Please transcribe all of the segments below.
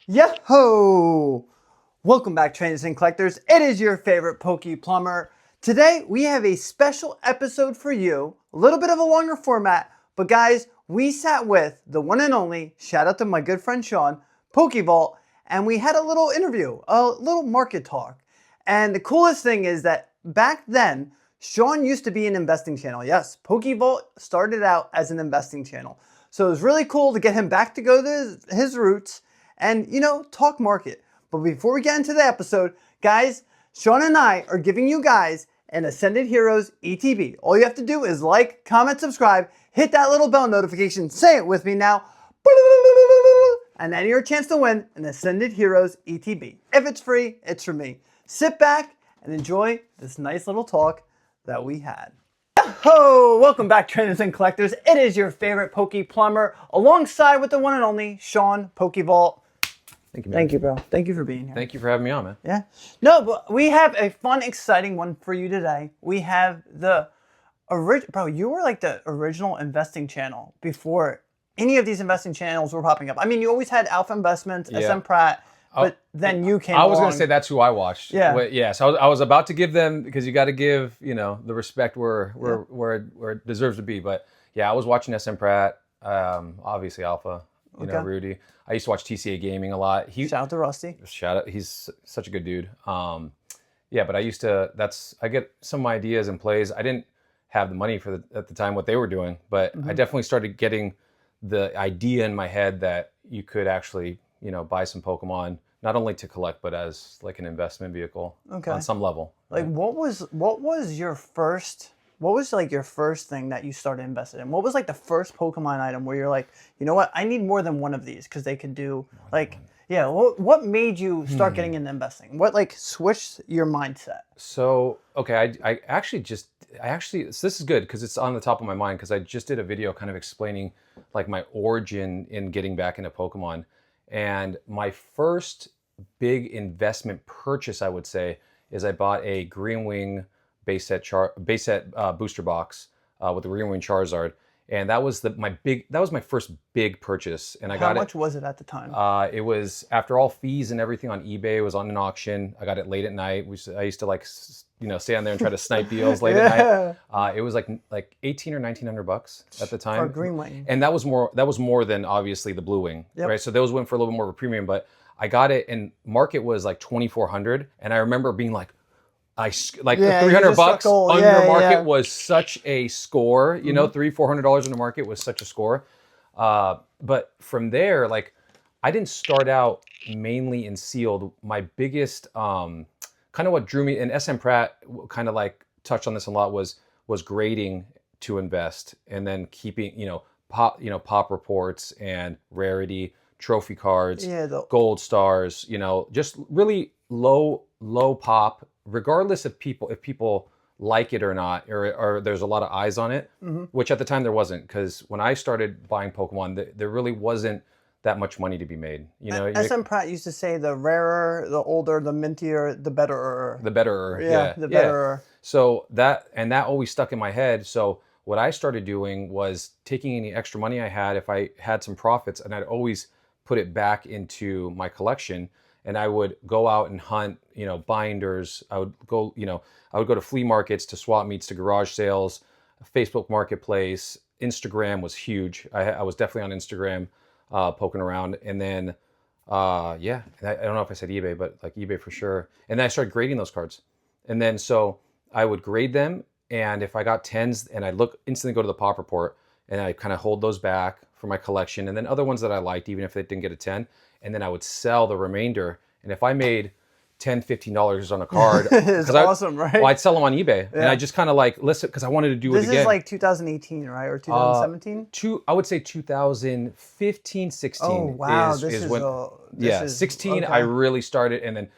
Yo-ho! Welcome back, trainers and collectors. It is your favorite Poke Plumber. Today, we have a special episode for you. A little bit of a longer format, but guys, we sat with the one and only, shout out to my good friend Sean, PokeVault, and we had a little interview, a little market talk. And the coolest thing is that back then, Sean used to be an investing channel. Yes, PokeVault started out as an investing channel. So it was really cool to get him back to go to his roots and, talk market. But before we get into the episode, guys, Sean and I are giving you guys an Ascended Heroes ETB. All you have to do is like, comment, subscribe, hit that little bell notification, say it with me now, and then your chance to win an Ascended Heroes ETB. If it's free, it's for me. Sit back and enjoy this nice little talk that we had. Ho! Welcome back, trainers and collectors. It is your favorite Poke Plumber, alongside with the one and only Sean PokeVault. Thank you, man. Thank you, bro. Thank you for being here. Thank you for having me on, man. Yeah. No, but we have a fun, exciting one for you today. We have the original, bro, you were like the original investing channel before any of these investing channels were popping up. I mean, you always had Alpha Investments, SM Pratt, but then you came I was going to say that's who I watched. Yeah. Yeah. So I was about to give them, because you got to give, the respect where it deserves to be. But yeah, I was watching SM Pratt, obviously Alpha, Rudy. I used to watch TCA Gaming a lot. Shout out to Rusty. Shout out. He's such a good dude. Yeah, but I get some ideas and plays. I didn't have the money at the time what they were doing, but I definitely started getting the idea in my head that you could actually, buy some Pokemon, not only to collect, but as like an investment vehicle on some level. Like what was your first thing that you started investing in? What was like the first Pokemon item where you're like, you know what, I need more than one of these because they could do what made you start getting into investing? What like switched your mindset? So, okay, I actually, so this is good because it's on the top of my mind because I just did a video kind of explaining like my origin in getting back into Pokemon. And my first big investment purchase, I would say, is I bought a Green Wing base set booster box with the Green Wing Charizard, and that was my first big purchase. And I got it. How much was it at the time? It was after all fees and everything on eBay. It was on an auction. I got it late at night. I used to stay on there and try to snipe deals late at night. It was like $1,800 or $1,900 at the time. For Green Wing. And that was more than obviously the Blue Wing, right? So those went for a little bit more of a premium, but I got it and market was like $2,400, and I remember being like, the $300 under market was such a score. $300-$400 under market was such a score. But from there, like, I didn't start out mainly in sealed. My biggest kind of what drew me, and SM Pratt kind of like touched on this a lot, was grading to invest, and then keeping pop reports and rarity trophy cards, gold stars, just really low pop, regardless of if people like it or not, or there's a lot of eyes on it, which at the time there wasn't, because when I started buying Pokemon, there really wasn't that much money to be made. SM Pratt used to say the rarer, the older, the mintier, the betterer. The betterer, the betterer. So that always stuck in my head. So what I started doing was taking any extra money I had, if I had some profits, and I'd always put it back into my collection. And I would go out and hunt, binders. I would go to flea markets, to swap meets, to garage sales, Facebook Marketplace. Instagram was huge. I was definitely on Instagram, poking around. And then, I don't know if I said eBay, but like eBay for sure. And then I started grading those cards. And then so I would grade them. And if I got 10s, and I'd instantly go to the pop report, and I kind of hold those back for my collection. And then other ones that I liked, even if they didn't get a 10. And then I would sell the remainder. And if I made $10, $15 on a card, it's awesome, right? Well, I'd sell them on eBay. And I just kind of like listen, because I wanted to do it again. This is like 2018, right? Or 2017? I would say 2015, 16. Oh, wow. Is 16, okay. I really started. And then,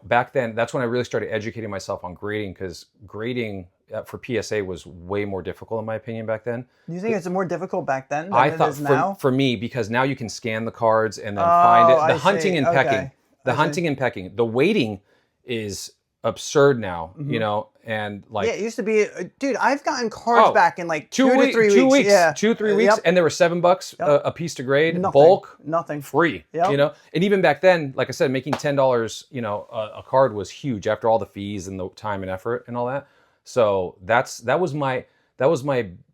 back then, that's when I really started educating myself on grading, because grading for PSA was way more difficult, in my opinion, back then. Do you think it's more difficult back then than it is now? For me, because now you can scan the cards and then find it. The hunting and pecking. The hunting and pecking. The waiting is absurd now, you know, and like, yeah, it used to be, dude, I've gotten cards back in like 2 to 3 weeks. Yeah. 2-3 weeks. And they were $7 a piece to grade, Nothing. bulk, Nothing. free, you know? And even back then, like I said, making $10, you know, a card was huge after all the fees and the time and effort and all that. So that was my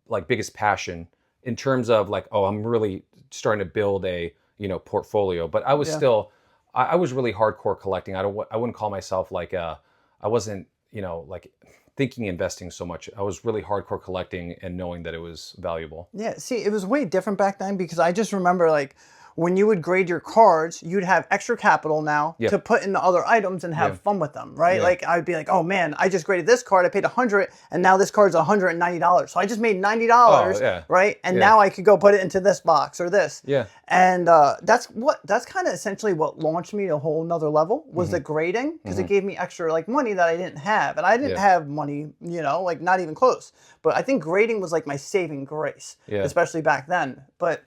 like biggest passion in terms of like, oh, I'm really starting to build a, you know, portfolio. But I was still, I was really hardcore collecting. I wouldn't call myself like I wasn't, you know, like thinking investing so much. I was really hardcore collecting and knowing that it was valuable. Yeah, see, it was way different back then because I just remember like when you would grade your cards, you'd have extra capital now to put in the other items and have fun with them, right? Like I'd be like, oh man, I just graded this card, I paid $100, and now this card's $190. So I just made $90, right? And now I could go put it into this box or this. Yeah. And that's kind of essentially what launched me to a whole nother level was the grading, because it gave me extra like money that I didn't have, and I didn't have money, you know, like not even close. But I think grading was like my saving grace, especially back then. But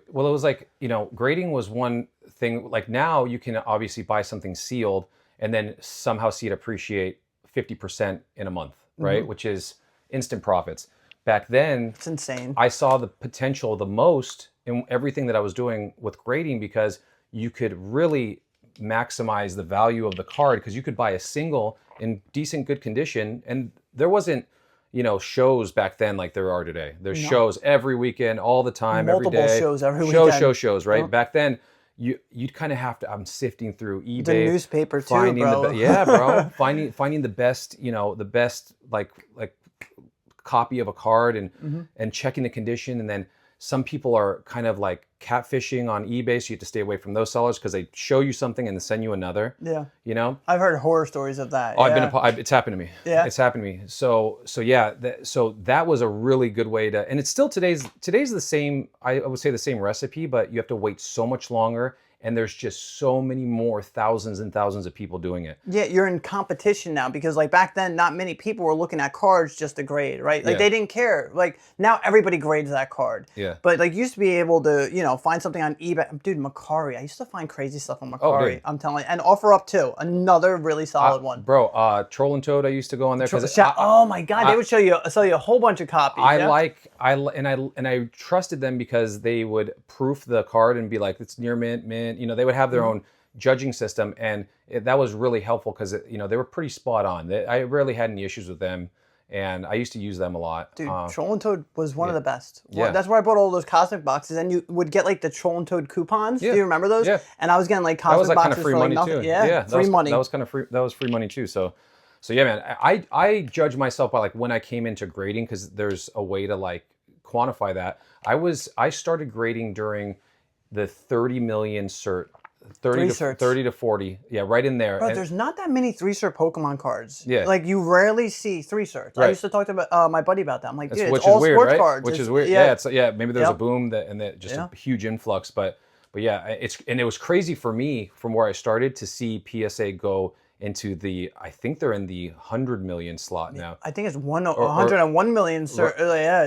well, it was like, you know, grading was one thing. Like now you can obviously buy something sealed and then somehow see it appreciate 50% in a month, right? Which is instant profits. Back then, it's insane. I saw the potential the most in everything that I was doing with grading, because you could really maximize the value of the card, because you could buy a single in decent good condition, and there wasn't, you know, shows back then like there are today. There's shows every weekend, all the time, every day. Multiple shows every weekend. Shows, right? Back then, you'd kind of have to. I'm sifting through eBay, the newspaper too, bro. Bro, finding the best, you know, the best like copy of a card and checking the condition, and then some people are kind of like catfishing on eBay, so you have to stay away from those sellers because they show you something and then send you another. Yeah. You know? I've heard horror stories of that. Oh, it's happened to me. Yeah. It's happened to me. So yeah, so that was a really good way to, and it's still today's the same, I would say the same recipe, but you have to wait so much longer. And there's just so many more thousands and thousands of people doing it. Yeah, you're in competition now, because like back then, not many people were looking at cards just to grade, right? Like they didn't care. Like now everybody grades that card. Yeah. But like you used to be able to, you know, find something on eBay. Dude, Macari. I used to find crazy stuff on Macari. I'm telling you. And OfferUp too. Another really solid one. Bro, Troll and Toad, I used to go on there. Oh my God, they would sell you a whole bunch of copies. I trusted them because they would proof the card and be like, it's near mint. You know, they would have their own judging system, and that was really helpful because, you know, they were pretty spot on. I rarely had any issues with them, and I used to use them a lot. Dude, Troll and Toad was one of the best. Well, that's where I bought all those cosmic boxes, and you would get like the Troll and Toad coupons. Do you remember those? Yeah. And I was getting like cosmic boxes kind of free for money like nothing. Too. Yeah, free money. That was kind of free. That was free money too. So yeah, man. I judge myself by like when I came into grading, because there's a way to like quantify that. I started grading during the 30 million cert. 30 to 40, yeah, right in there. Bro, there's not that many 3-cert Pokemon cards. Yeah, like you rarely see 3-certs. Right. I used to talk to my buddy about that. I'm like, dude, it's all weird, sports right? cards. Which is weird. Yeah, maybe there's a boom and just a huge influx, but yeah, it was crazy for me from where I started to see PSA go into the, I think they're in the 100 million slot now. I think it's 101 million.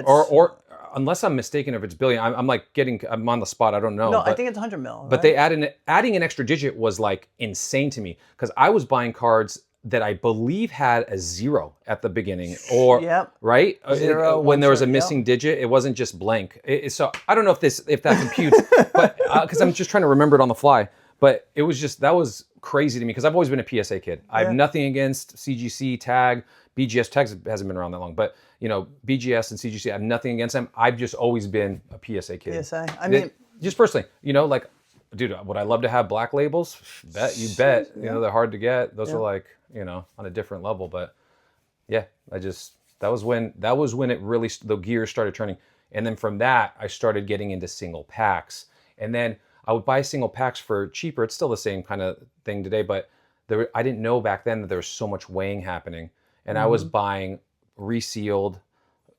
Or unless I'm mistaken, if it's billion, I'm on the spot. I don't know. No, I think it's 100 mil. But they adding an extra digit was like insane to me, because I was buying cards that I believe had a 0 at the beginning, or right 0 when there was a missing digit. It wasn't just blank. So I don't know if that computes, but because I'm just trying to remember it on the fly. But it was that was crazy to me, because I've always been a PSA kid. I have nothing against CGC, Tag, BGS. Tag hasn't been around that long, but you know, BGS and CGC, I have nothing against them. I've just always been a PSA kid. PSA. I mean, just personally, you know, like, dude, would I love to have black labels? You bet. You know, they're hard to get. Those are like, you know, on a different level. But yeah, that was when it really, the gears started turning. And then from that, I started getting into single packs. And then I would buy single packs for cheaper. It's still the same kind of thing today, but I didn't know back then that there was so much weighing happening. And I was buying resealed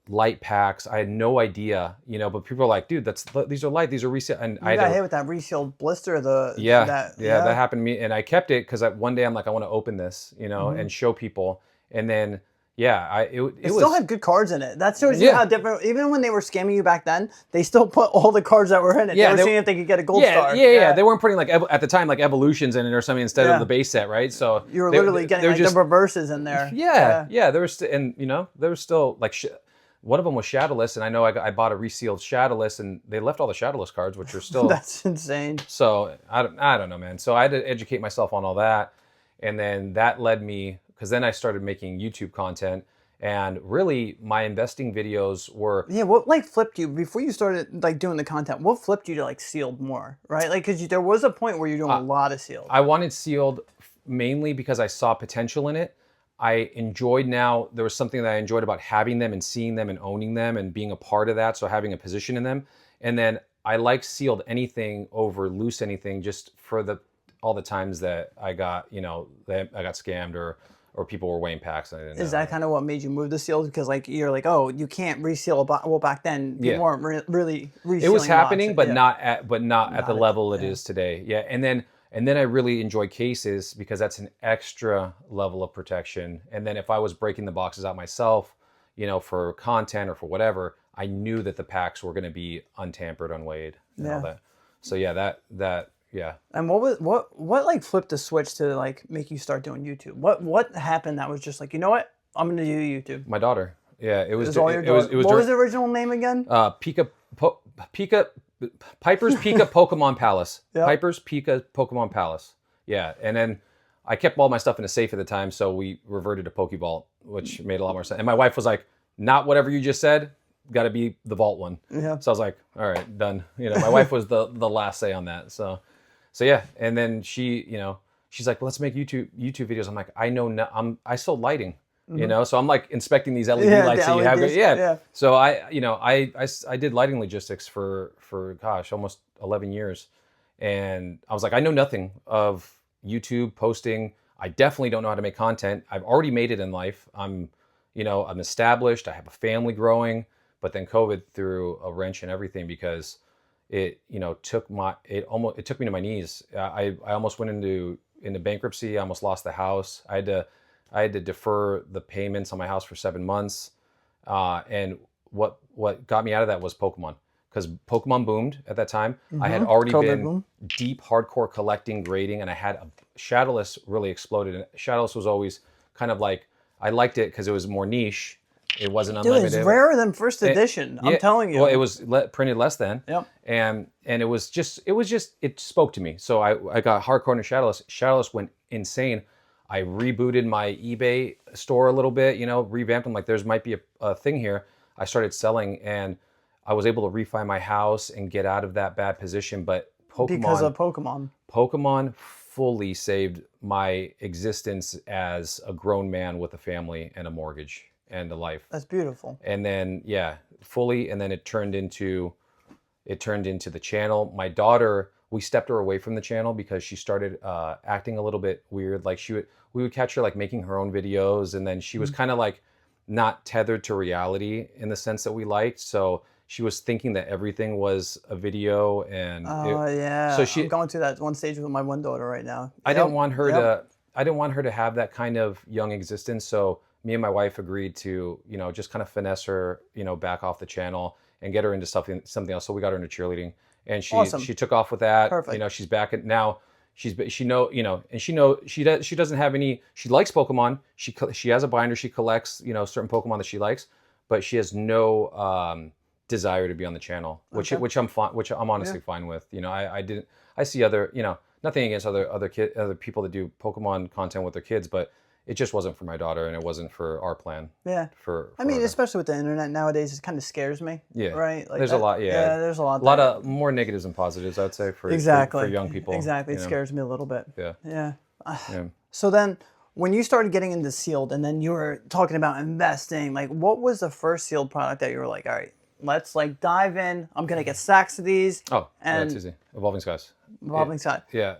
light packs. I had no idea, you know, but people are like, dude, these are light, these are resealed. And I got hit with that resealed blister. That happened to me. And I kept it because one day I'm like, I want to open this, you know, and show people. And then, Yeah, it still had good cards in it. That shows you how different. Even when they were scamming you back then, they still put all the cards that were in it. Yeah, they were seeing if they could get a gold star. Yeah. They weren't putting like at the time like evolutions in it or something instead of the base set, right? So you were literally getting like the reverses in there. Yeah. There was and there was still like one of them was Shadowless, and I know I bought a resealed Shadowless, and they left all the Shadowless cards, which are still that's insane. So I don't know, man. So I had to educate myself on all that, and then that led me because then I started making YouTube content. And really, my investing videos were what like flipped you before you started like doing the content? What flipped you to like sealed more, right? Like because there was a point where you're doing a lot of sealed. I wanted sealed mainly because I saw potential in it. I enjoyed there was something that I enjoyed about having them and seeing them and owning them and being a part of that. So having a position in them, and then I like sealed anything over loose anything just for all the times that I got that I got scammed or people were weighing packs. And I didn't know. Is that kind of what made you move to sealed? Because like you're like, oh, you can't reseal a box. Well, back then people weren't really resealing. It was happening, boxes. but not at the level it is today. Yeah, and then I really enjoy cases because that's an extra level of protection. And then if I was breaking the boxes out myself, for content or for whatever, I knew that the packs were going to be untampered, unweighed, and all that. So yeah, yeah. And what like flipped the switch to like make you start doing YouTube? What happened that was just like, you know what? I'm gonna do YouTube. My daughter. Yeah, it was all your daughter. What was the original name again? Piper's Pika Pokemon Palace. Yep. Piper's Pika Pokemon Palace. Yeah, and then I kept all my stuff in a safe at the time, so we reverted to PokeVault, which made a lot more sense. And my wife was like, "Not whatever you just said. Got to be the Vault one." Yeah. So I was like, "All right, done." My wife was the last say on that. So yeah, and then she's like, well, "Let's make YouTube videos." I'm like, I sold lighting, so I'm like inspecting these LED lights that you have. Yeah. So I did lighting logistics for gosh, almost 11 years, and I was like, I know nothing of YouTube posting. I definitely don't know how to make content. I've already made it in life. I'm established. I have a family growing, but then COVID threw a wrench in everything because it took me to my knees. I almost went into bankruptcy. I almost lost the house. I had to defer the payments on my house for 7 months. And what got me out of that was Pokemon, because Pokemon boomed at that time. I had already been deep hardcore collecting, grading, and I had Shadowless really exploded. And Shadowless was always kind of like, I liked it because it was more niche. It wasn't unlimited. Dude, it's rarer than first edition. I'm telling you. Well, it was printed less than. Yep. And it spoke to me. So I got hardcore into Shadowless. Shadowless went insane. I rebooted my eBay store a little bit, revamped them. Like, there's might be a thing here. I started selling, and I was able to refi my house and get out of that bad position. But because of Pokemon fully saved my existence as a grown man with a family and a mortgage and a life. That's beautiful. And then fully, and then it turned into the channel. My daughter, we stepped her away from the channel because she started acting a little bit weird. Like we would catch her like making her own videos, and then she was kind of like not tethered to reality in the sense that we liked. So she was thinking that everything was a video, and so I'm going through that one stage with my one daughter right now. I didn't want her to have that kind of young existence. So me and my wife agreed to, just kind of finesse her, back off the channel and get her into something else. So we got her into cheerleading, and she took off with that. Perfect. She's back at now. She doesn't have any. She likes Pokemon. She has a binder. She collects, certain Pokemon that she likes, but she has no desire to be on the channel, which I'm honestly fine with. I see other, nothing against other people that do Pokemon content with their kids, but it just wasn't for my daughter, and it wasn't for our plan. Yeah. Especially with the internet nowadays, it kind of scares me. Yeah. Right. Like there's a lot. Yeah. Yeah. There's a lot. A lot of more negatives than positives, I'd say, for young people. Exactly. It scares me a little bit. Yeah. Yeah. So then, when you started getting into sealed, and then you were talking about investing, like, what was the first sealed product that you were like, all right, let's like dive in. I'm gonna get stacks of these. Oh, that's easy. Evolving Skies. Evolving Skies. Yeah.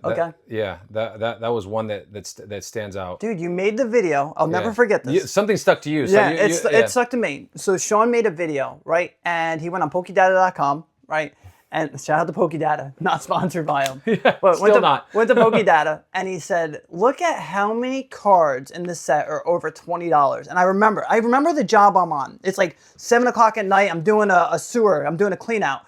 That was one that stands out. Dude, you made the video. I'll never forget this. Something stuck to you. So yeah, it stuck to me. So Sean made a video, right? And he went on PokeData.com, right? And shout out to PokeData, not sponsored by him. Yeah, but still not. Went to PokeData, and he said, look at how many cards in this set are over $20. And I remember the job I'm on. It's like 7 o'clock at night. I'm doing a sewer. I'm doing a clean out.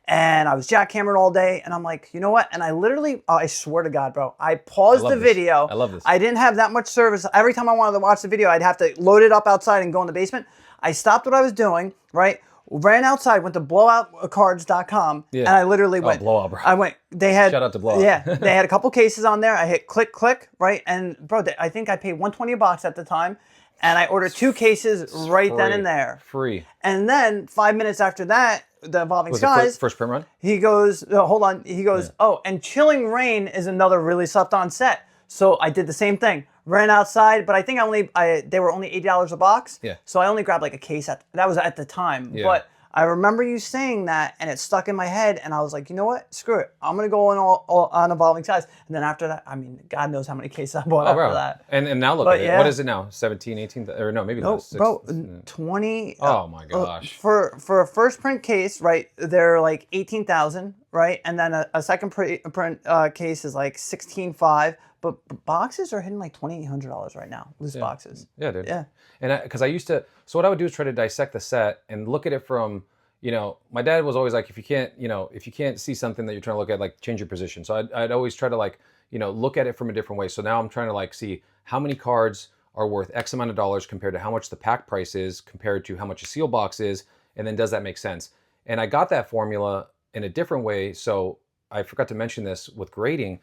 And I was jackhammering all day. And I'm like, you know what? And I literally, I swear to God, bro, I paused the video. I love this. I didn't have that much service. Every time I wanted to watch the video, I'd have to load it up outside and go in the basement. I stopped what I was doing, right? Ran outside, went to blowoutcards.com, and I literally went. Blowout, bro. I went. They had. Shout out to Blowout. Yeah, they had a couple cases on there. I hit click, right? And bro, I think I paid $120 a box at the time, and I ordered 2 cases right then and there. Free. And then 5 minutes after that, the Evolving Skies. First print run? He goes, hold on. He goes, oh, and Chilling Rain is another really slept on set. So I did the same thing. Ran outside, but I think they were only $80 a box. Yeah. So I only grabbed like a case that was at the time. Yeah. But I remember you saying that, and it stuck in my head, and I was like, you know what? Screw it. I'm gonna go on Evolving Skies. And then after that, I mean, God knows how many cases I bought after that. And now look at it. What is it now? 17, 18, or no, maybe less. Bro, 20. Oh my gosh. For a first print case, right? They're like 18,000, right? And then a second print case is like 16,500. But boxes are hitting like $2,800 right now. Loose boxes. Yeah, dude. Yeah. And because I used to, so what I would do is try to dissect the set and look at it from, my dad was always like, if you can't see something that you're trying to look at, like change your position. So I'd always try to like, look at it from a different way. So now I'm trying to like see how many cards are worth X amount of dollars compared to how much the pack price is compared to how much a seal box is. And then does that make sense? And I got that formula in a different way. So I forgot to mention this with grading.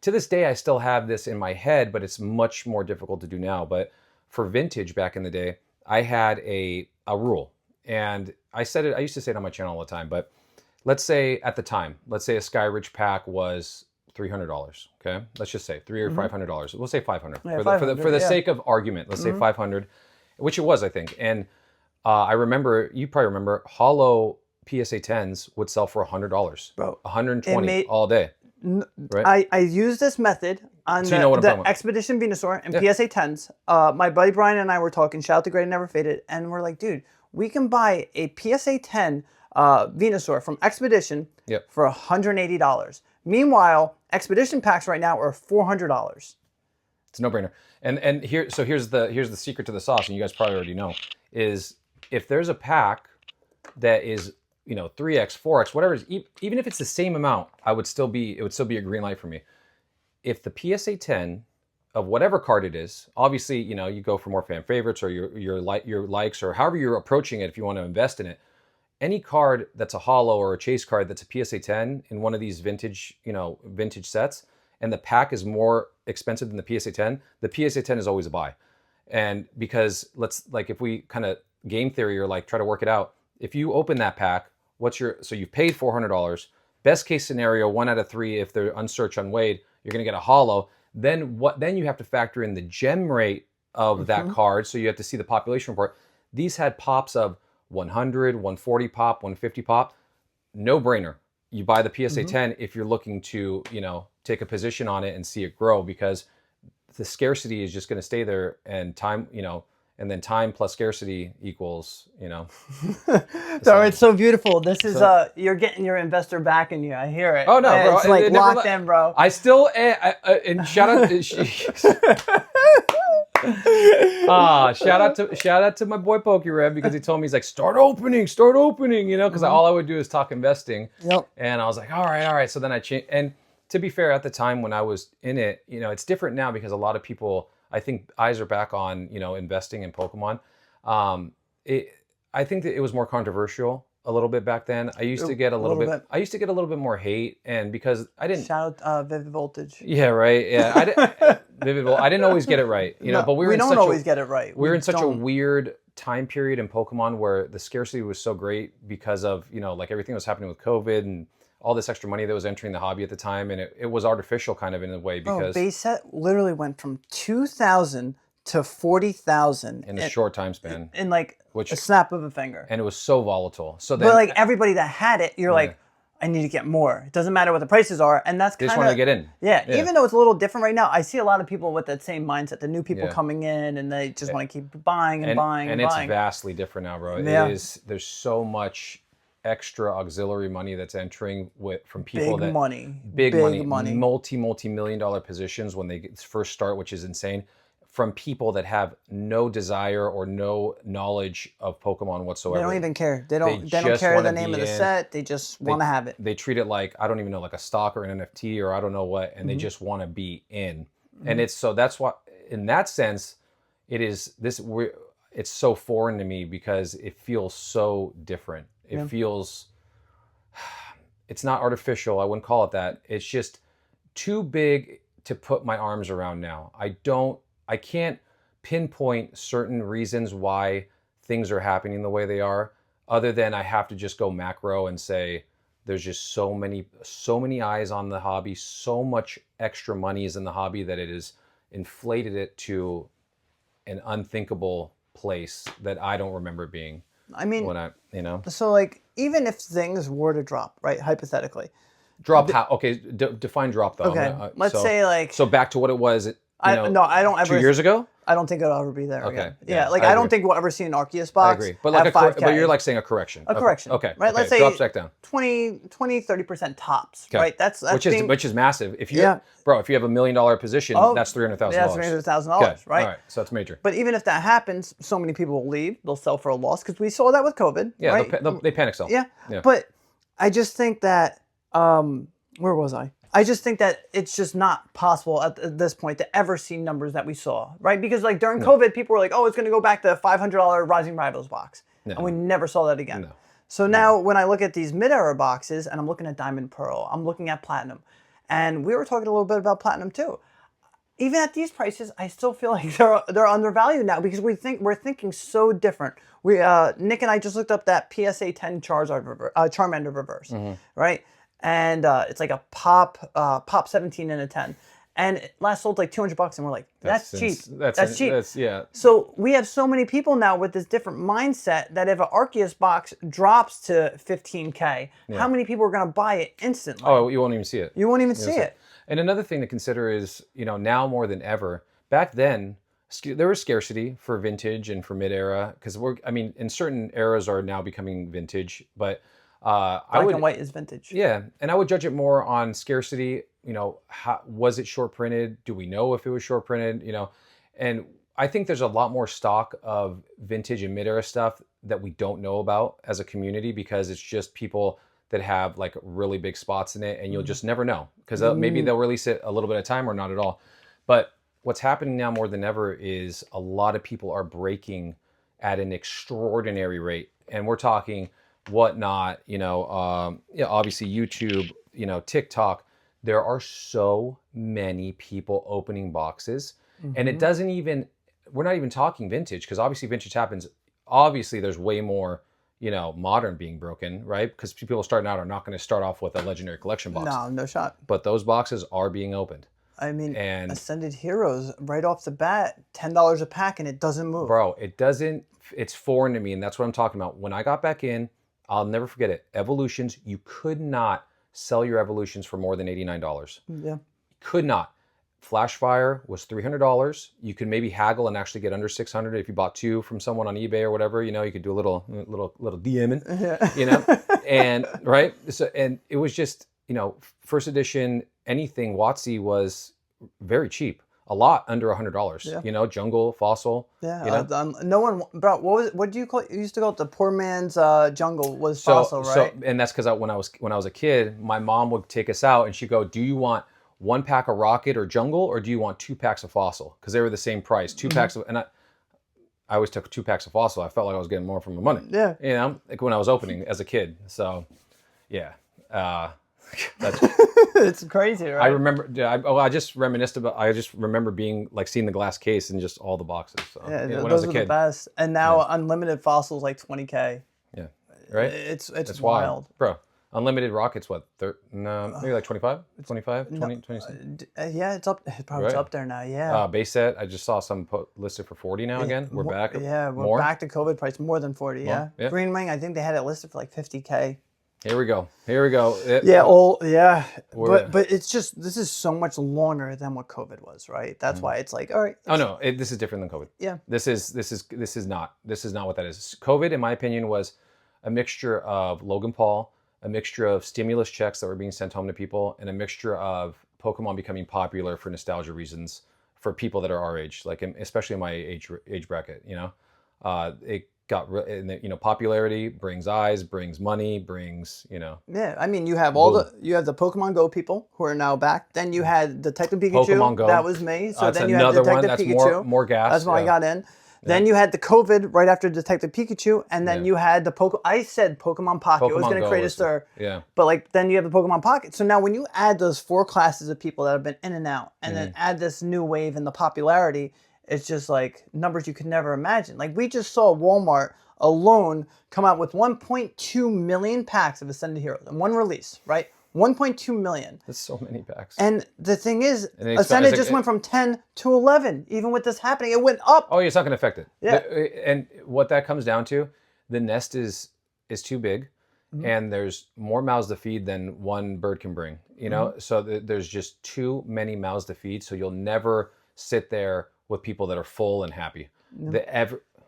To this day, I still have this in my head, but it's much more difficult to do now. But for vintage back in the day, I had a rule. And I used to say it on my channel all the time, but let's say at the time, let's say a Sky Ridge pack was $300, okay? Let's just say $300 or $500. We'll say $500. Yeah, for the sake of argument, let's say $500, which it was, I think. And I remember, you probably remember, hollow PSA 10s would sell for $100. Bro, $120 all day. Right? I use this method on the Expedition Venusaur and PSA 10s. My buddy Brian and I were talking, shout out to Great Never Faded, and we're like, dude, we can buy a PSA 10 Venusaur from Expedition for $180. Meanwhile, Expedition packs right now are $400. It's a no-brainer. And here's the secret to the sauce, and you guys probably already know, is if there's a pack that is 3x, 4x, whatever it is, even if it's the same amount, it would still be a green light for me. If the PSA 10 of whatever card it is, obviously, you go for more fan favorites or your likes or however you're approaching it if you want to invest in it. Any card that's a hollow or a chase card that's a PSA 10 in one of these vintage sets, and the pack is more expensive than the PSA 10, the PSA 10 is always a buy. And because if we kind of game theory or like try to work it out, if you open that pack, so you've paid $400, best case scenario, 1 out of 3, if they're unsearched, unweighed, you're going to get a hollow. Then you have to factor in the gem rate of that card. So you have to see the population report. These had pops of 100, 140 pop, 150 pop. No brainer. You buy the PSA 10 if you're looking to, take a position on it and see it grow, because the scarcity is just going to stay there, and time, and then time plus scarcity equals, So it's so beautiful. This is you're getting your investor back in you. I hear it. Oh no, bro. It's like locked in, bro. I still and shout out shout out to my boy PokeRev, because he told me, he's like, start opening, because all I would do is talk investing. Yep. And I was like, all right. So then I changed. And to be fair, at the time when I was in it, it's different now, because a lot of people, I think, eyes are back on, investing in Pokemon. I think that it was more controversial a little bit back then. I used to get a little bit more hate, and because I didn't shout out Vivid Voltage. Yeah, right. Yeah, Vivid Voltage. I didn't always get it right, but we don't always get it right. We were in such a weird time period in Pokemon where the scarcity was so great because of like everything that was happening with COVID and all this extra money that was entering the hobby at the time, and it was artificial kind of in a way, because base set literally went from 2,000 to 40,000 in a short time span, in like a snap of a finger, and it was so volatile. So then, but like everybody that had it, you're like, I need to get more. It doesn't matter what the prices are, and that's kind of, just want to get in. Yeah, even though it's a little different right now, I see a lot of people with that same mindset. The new people coming in, and they just want to keep buying and buying and buying. And it's vastly different now, bro. It is. There's so much extra auxiliary money that's entering from people big money, multi-million dollar positions when they first start, which is insane, from people that have no desire or no knowledge of Pokemon whatsoever. They don't even care. They don't care the name of the set. They just want to have it. They treat it like, I don't even know, like a stock or an NFT or I don't know what, and they just want to be in. And that's why, in that sense, it's so foreign to me because it feels so different. It feels, it's not artificial. I wouldn't call it that. It's just too big to put my arms around now. I can't pinpoint certain reasons why things are happening the way they are, other than I have to just go macro and say, there's just so many eyes on the hobby, so much extra money is in the hobby that it has inflated it to an unthinkable place that I don't remember being. I mean, So like, even if things were to drop, right, hypothetically. Drop how? Okay, define drop though. Okay, let's say like. So back to what it was. I don't ever. 2 years ago? I don't think it'll ever be there again. Yeah, like I don't think we'll ever see an Arceus box. I agree, but like but you're like saying a correction. A correction. Okay. Right. Let's say drops back down. 20-30% tops. Okay. Right. That's which is massive. If you if you have $1 million position, that's $300,000. Yeah, $300,000. Okay. Right. All right. So that's major. But even if that happens, so many people will leave. They'll sell for a loss because we saw that with COVID. Yeah. Right? They panic sell. Yeah. But I just think that where was I? I just think that it's just not possible at this point to ever see numbers that we saw, right? Because like during COVID, people were like, oh, it's going to go back to a $500 Rising Rivals box. No. And we never saw that again. No. So now when I look at these mid-era boxes and I'm looking at Diamond Pearl, I'm looking at Platinum. And we were talking a little bit about Platinum too. Even at these prices, I still feel like they're undervalued now because we're thinking so different. Nick and I just looked up that PSA 10 Charmander reverse, right? And it's like a pop 17 and a 10. And it last sold like $200 and we're like, that's cheap. That's cheap. So we have so many people now with this different mindset that if an Arceus box drops to $15K, how many people are going to buy it instantly? Oh, you won't even see it. You won't even see it. And another thing to consider is, now more than ever, back then, there was scarcity for vintage and for mid-era because in certain eras are now becoming vintage, but Black and white is vintage. Yeah, and I would judge it more on scarcity. Was it short printed? Do we know if it was short printed? And I think there's a lot more stock of vintage and mid-era stuff that we don't know about as a community because it's just people that have like really big spots in it, and you'll just never know because maybe they'll release it a little bit at a time or not at all. But what's happening now more than ever is a lot of people are breaking at an extraordinary rate, and we're talking whatnot, obviously YouTube, TikTok, there are so many people opening boxes and it doesn't even, we're not even talking vintage because obviously vintage happens. Obviously there's way more, modern being broken, right? Because people starting out are not going to start off with a legendary collection box. No shot. But those boxes are being opened. I mean, Ascended Heroes right off the bat, $10 a pack and it doesn't move. Bro, it's foreign to me and that's what I'm talking about. When I got back in, I'll never forget it. Evolutions, you could not sell your Evolutions for more than $89. Yeah. Could not. Flashfire was $300. You could maybe haggle and actually get under $600 if you bought two from someone on eBay or whatever. You could do a little DMing. And right. So and it was just first edition anything WotC was very cheap. A lot under $100. Yeah. Jungle, Fossil. Yeah. No one, bro. What do you call it? You used to call it the poor man's jungle was Fossil, right? So, and that's because when I was a kid, my mom would take us out and she'd go, "Do you want 1 pack of Rocket or Jungle, or do you want 2 packs of Fossil?" Because they were the same price. 2 packs of, and I always took 2 packs of Fossil. I felt like I was getting more for my money. Yeah. Like when I was opening as a kid. So, yeah. That's it's crazy, right? I remember. I just reminisced about. I just remember being like seeing the glass case and just all the boxes. So, when I was those a were kid. the best. And now unlimited Fossils like $20K. Yeah, right. It's wild, bro. Unlimited Rockets, what? Maybe like 25, 25, 20, 26. Yeah, it's up. It's up there now. Yeah. Base set. I just saw some listed for 40 now. Again, we're back. Yeah, we're back to COVID price, more than 40. Yeah. Green Wing, I think they had it listed for like $50K. Here we go. But it's just, this is so much longer than what COVID was, right? That's why it's like, all right. Oh no, this is different than COVID. Yeah. This is not what that is. COVID, in my opinion, was a mixture of Logan Paul, a mixture of stimulus checks that were being sent home to people, and a mixture of Pokemon becoming popular for nostalgia reasons for people that are our age, like especially in my age bracket. It got popularity brings eyes, brings money, brings Yeah, I mean, you have the Pokemon Go people who are now back. Then you had Detective Pikachu. Pokemon Go. That was me. So that's then you had another Detective one that's Pikachu. more gas. That's when I got in. Then you had the COVID right after Detective Pikachu, and then you had the I said Pokemon Pocket. It was going to create a stir. Yeah. But like then you have the Pokemon Pocket. So now when you add those 4 classes of people that have been in and out, and then add this new wave in the popularity, it's just like numbers you could never imagine. Like we just saw Walmart alone come out with 1.2 million packs of Ascended Heroes in one release, right? 1.2 million. That's so many packs. And the thing is, Ascended just went from 10 to 11. Even with this happening, it went up. Oh, it's not going to affect it. Yeah. And what that comes down to, the nest is too big, and there's more mouths to feed than one bird can bring. So there's just too many mouths to feed. So you'll never sit there with people that are full and happy.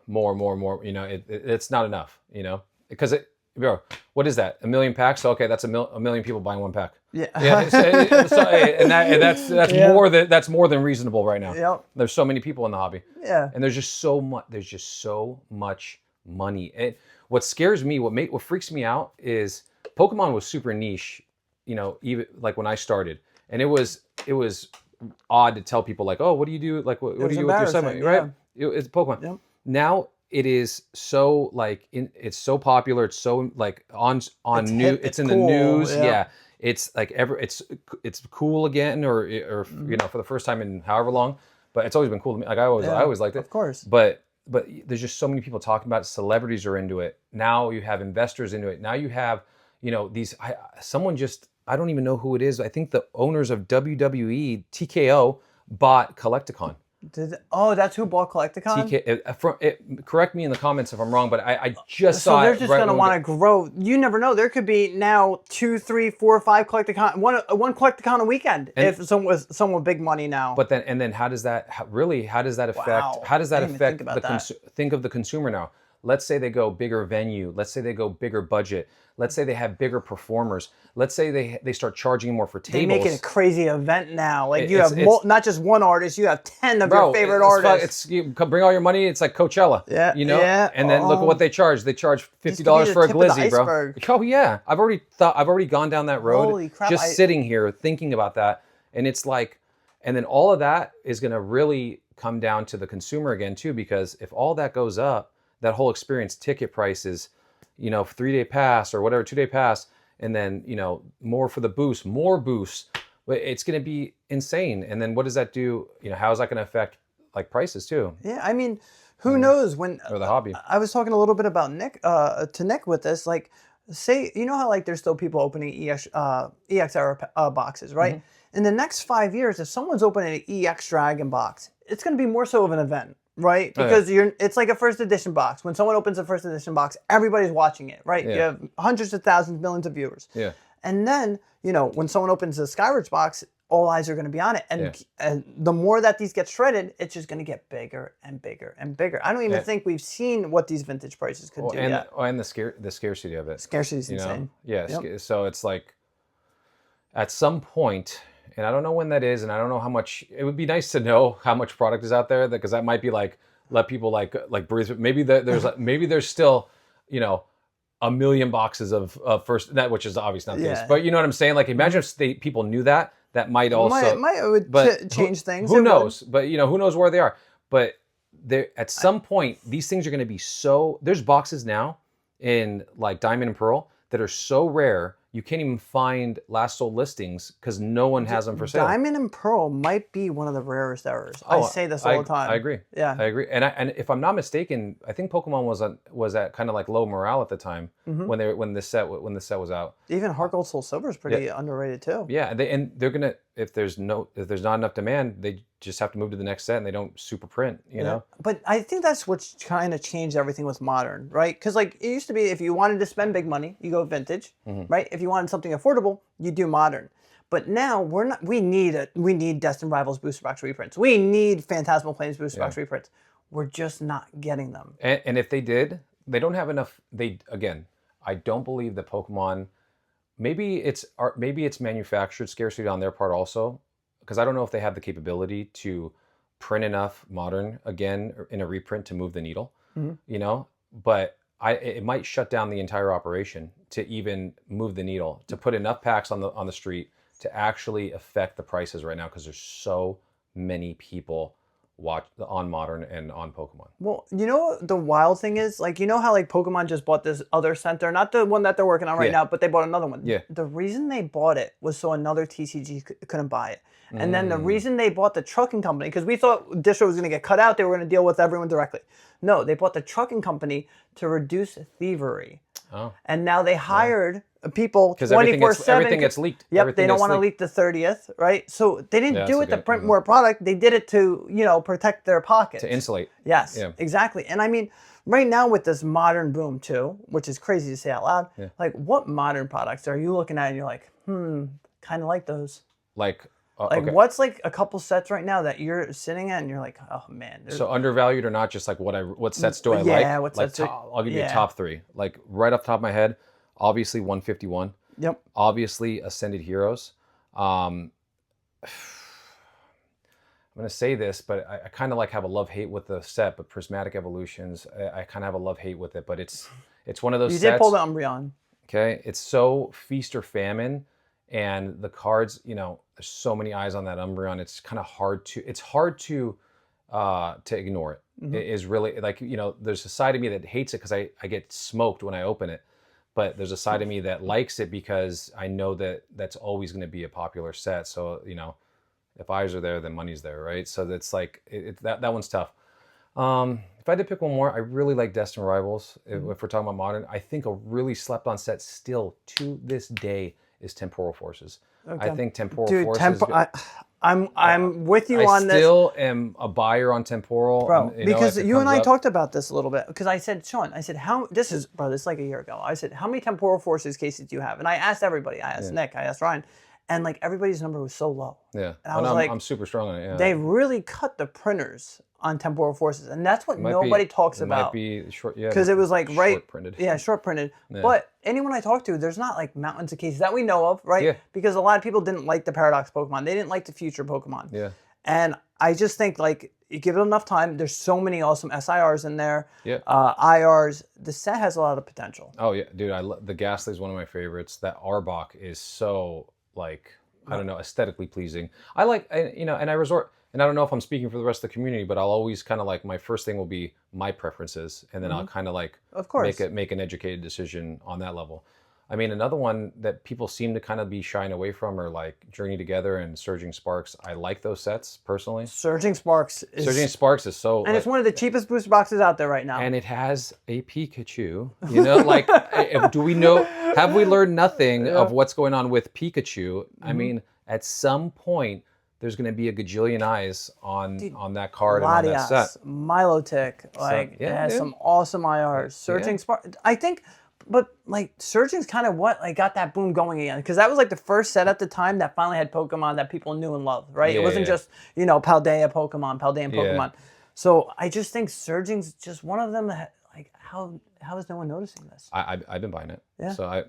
More. It's not enough. Because what is that? 1 million packs? So, okay, that's a million people buying 1 pack. Yeah. That's more than reasonable right now. Yep. There's so many people in the hobby. Yeah. And there's just so much money. And what scares me, what freaks me out is Pokemon was super niche, even like when I started. And it was odd to tell people like, oh, what do you do? Like, what do you do with your segment? Right? It's Pokemon. Yep. Now it is so like it's so popular. It's so like on news. It's in cool. The news. Yeah. It's like it's cool again, or for the first time in however long. But it's always been cool to me. Like I always liked it. Of course. But there's just so many people talking about it. Celebrities are into it. Now you have investors into it. Now you have these. I don't even know who it is. I think the owners of WWE, TKO, bought Collecticon. That's who bought Collecticon? Correct me in the comments if I'm wrong, but I just saw it. So they're just going to want to grow. You never know. There could be now 2, 3, 4, 5 Collecticon, one Collecticon a weekend if someone with big money now. But then how does that affect? Wow. How does that affect think of the consumer now? Let's say they go bigger venue. Let's say they go bigger budget. Let's say they have bigger performers. Let's say they start charging more for tables. They make it a crazy event now. Like you have not just one artist, you have 10 of your favorite artists. You bring all your money. It's like Coachella. Yeah. Yeah. And then look at what they charge. They charge $50 for a glizzy, bro. Oh yeah. I've already gone down that road. Holy crap, just sitting here thinking about that, and it's like, and then all of that is going to really come down to the consumer again too, because if all that goes up, that whole experience, ticket prices, 3-day pass or whatever, 2-day pass, and then, more for the boost, more boosts. It's going to be insane. And then what does that do? How is that going to affect like prices too? Yeah. I mean, who knows when or the hobby. I was talking a little bit about Nick with this, like say, how like there's still people opening EX era boxes, right? Mm-hmm. In the next 5 years, if someone's opening an EX Dragon box, it's going to be more so of an event. Right? Because it's like a first edition box. When someone opens a first edition box, everybody's watching it, right? Yeah. You have hundreds of thousands, millions of viewers. Yeah. And then, when someone opens a Skyward's box, all eyes are going to be on it. And the more that these get shredded, it's just going to get bigger and bigger and bigger. I don't even think we've seen what these vintage prices could do yet. And the scarcity of it. Scarcity is insane. Yeah. Yep. So it's like at some point, and I don't know when that is, and I don't know how much. It would be nice to know how much product is out there, because that might be like let people like breathe. Maybe there's still 1 million boxes of first that, which is obviously not the case. But you know what I'm saying? Like imagine if people knew that might also change things. Who knows? But who knows where they are? But at some point these things are going to be so. There's boxes now in like Diamond and Pearl that are so rare. You can't even find last sold listings because no one has them for sale. Diamond and Pearl might be one of the rarest errors. I say this all the time. I agree. Yeah, I agree. And if I'm not mistaken, I think Pokemon was at kind of like low morale at the time when this set was out. Even Heart Gold Soul Silver is pretty underrated too. Yeah, they're gonna if there's not enough demand, they just have to move to the next set and they don't super print. You know. But I think that's what's kind of changed everything with modern, right? Because like it used to be, if you wanted to spend big money, you go vintage, right? If you wanted something affordable, you do modern. But now we need Destined Rivals booster box reprints. We need Phantasmal Plains booster box reprints. We're just not getting them. And if they did, they don't have enough. I don't believe that Pokemon, maybe it's manufactured scarcity on their part also, because I don't know if they have the capability to print enough modern again in a reprint to move the needle, you know, but it might shut down the entire operation to even move the needle, to put enough packs on the street to actually affect the prices right now, because there's so many people watch on Modern and on Pokemon. Well, you know the wild thing is, like, you know how like Pokemon just bought this other center, not the one that they're working on right now, but they bought another one. Yeah. The reason they bought it was so another TCG couldn't buy it. And then the reason they bought the trucking company, because we thought Distro was going to get cut out, they were going to deal with everyone directly. No, they bought the trucking company to reduce thievery. Oh. And now they hired people 24/7. Everything gets leaked. Yep, they don't want to leak the 30th, right? So they didn't do it to print more product. They did it to, you know, protect their pockets. To insulate. Yes, exactly. And I mean, right now with this modern boom too, which is crazy to say out loud, like what modern products are you looking at and you're like, kind of like those? Like what's like a couple sets right now that you're sitting at and you're like, oh man. So undervalued or not, just like what sets do I like? Yeah, what sets I'll give you a top 3. Like right off the top of my head, obviously 151. Yep. Obviously Ascended Heroes. I'm going to say this, but I kind of like have a love-hate with the set, but Prismatic Evolutions, I kind of have a love-hate with it, but it's one of those sets. You did pull the Umbreon. Okay. It's so feast or famine, and the cards, you know, there's so many eyes on that Umbreon. It's kind of hard to ignore it. It is really, like, you know, there's a side of me that hates it because I get smoked when I open it. But there's a side of me that likes it because I know that that's always going to be a popular set. So, you know, if eyes are there, then money's there, right? So that's like, that one's tough. If I had to pick one more, I really like Destined Rivals. If we're talking about Modern, I think a really slept on set still to this day is Temporal Forces. Okay. I think Temporal Forces. I'm with you on this. I still am a buyer on Temporal. Bro, because you and I talked about this a little bit. Because I said, Sean, this is like a year ago. I said, how many Temporal Forces cases do you have? And I asked everybody. I asked Nick. I asked Ryan. And like everybody's number was so low. Yeah. And I was like, I'm super strong on it. Yeah. They really cut the printers on Temporal Forces. And that's what nobody talks about. Might be short, yeah. Because it was like, short printed. Yeah, short printed. Yeah. But anyone I talk to, there's not like mountains of cases that we know of, right? Yeah. Because a lot of people didn't like the Paradox Pokemon. They didn't like the future Pokemon. Yeah. And I just think, like, you give it enough time. There's so many awesome SIRs in there. Yeah. IRs. The set has a lot of potential. Oh yeah, dude. The Ghastly is one of my favorites. That Arbok is so, like, I don't know, aesthetically pleasing. I like, you know, and I don't know if I'm speaking for the rest of the community, but I'll always kind of like, my first thing will be my preferences, and then I'll kind of like, of course, make an educated decision on that level. I mean, another one that people seem to kind of be shying away from are like Journey Together and Surging Sparks. I like those sets personally. Surging Sparks is so, and it's one of the cheapest booster boxes out there right now. And it has a Pikachu. You know, like, do we know? Have we learned nothing of what's going on with Pikachu? I mean, at some point, there's going to be a gajillion eyes on that card and on that set. Milotic, like, it has some awesome IRs. Surging Spark, I think. But like Surging's kind of what like got that boom going again, because that was like the first set at the time that finally had Pokemon that people knew and loved, right? It wasn't just, you know, Paldea Pokemon. So I just think Surging's just one of them that, like, how is no one noticing this? I've been buying it. Yeah. So I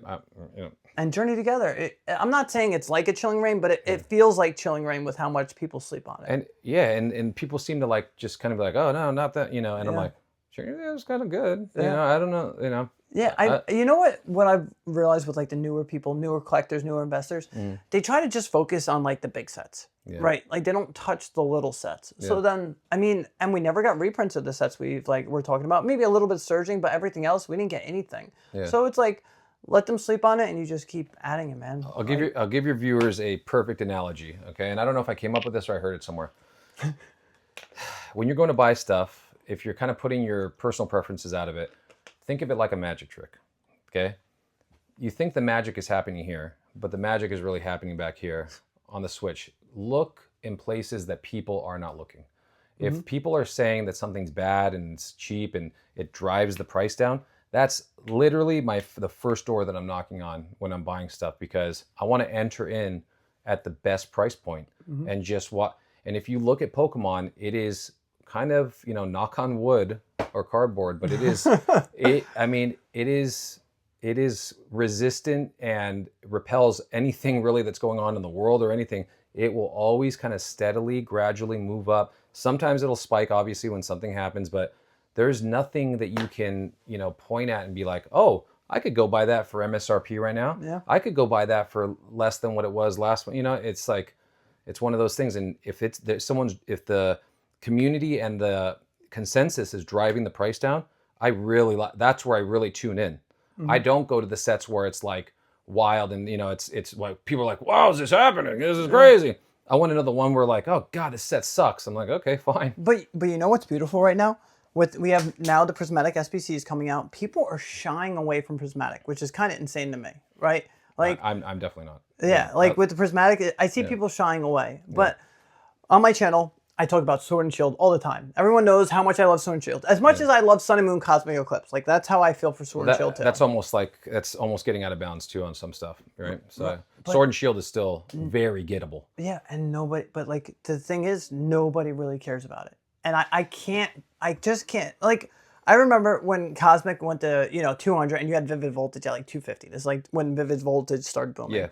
you know. And Journey Together, I'm not saying it's like a Chilling Reign, but it feels like Chilling Reign with how much people sleep on it. And and people seem to like just kind of be like, oh no, not that, you know, and I'm like, sure, yeah, it's kind of good. You know, I don't know, you know. Yeah, you know what I've realized with like the newer people, newer collectors, newer investors, they try to just focus on like the big sets, right? Like they don't touch the little sets. So then, I mean, and we never got reprints of the sets we're talking about. Maybe a little bit Surging, but everything else we didn't get anything. Yeah. So it's like, let them sleep on it, and you just keep adding it, man. I'll give your viewers a perfect analogy, okay? And I don't know if I came up with this or I heard it somewhere. When you're going to buy stuff, if you're kind of putting your personal preferences out of it, think of it like a magic trick, okay? You think the magic is happening here, but the magic is really happening back here on the Switch. Look in places that people are not looking. If people are saying that something's bad and it's cheap and it drives the price down, that's literally the first door that I'm knocking on when I'm buying stuff, because I want to enter in at the best price point and just and if you look at Pokemon, it is kind of, you know, knock on wood or cardboard, but it is, I mean, it is it is resistant and repels anything really that's going on in the world or anything. It will always kind of steadily, gradually move up. Sometimes it'll spike, obviously, when something happens, but there's nothing that you can, point at and be like, oh, I could go buy that for MSRP right now. Yeah. I could go buy that for less than what it was last one. It's like, it's one of those things. And if if the community and the consensus is driving the price down, that's where I really tune in. Mm-hmm. I don't go to the sets where it's like wild and it's like people are like, wow, is this happening? This is crazy. I want another one where like, oh God, this set sucks. I'm like, okay, fine. But you know what's beautiful right now? We have now the prismatic SBCs coming out. People are shying away from prismatic, which is kind of insane to me, right? Like I'm definitely not. Yeah, like with the prismatic, I see people shying away. But on my channel, I talk about Sword and Shield all the time. Everyone knows how much I love Sword and Shield. As much as I love Sun and Moon Cosmic Eclipse. Like, that's how I feel for Sword and Shield, too. That's almost getting out of bounds, too, on some stuff, right? So, Sword and Shield is still very gettable. Yeah, and but the thing is, nobody really cares about it. And I just can't. Like, I remember when Cosmic went to, 200 and you had Vivid Voltage at like 250. This is like when Vivid Voltage started booming. Yeah.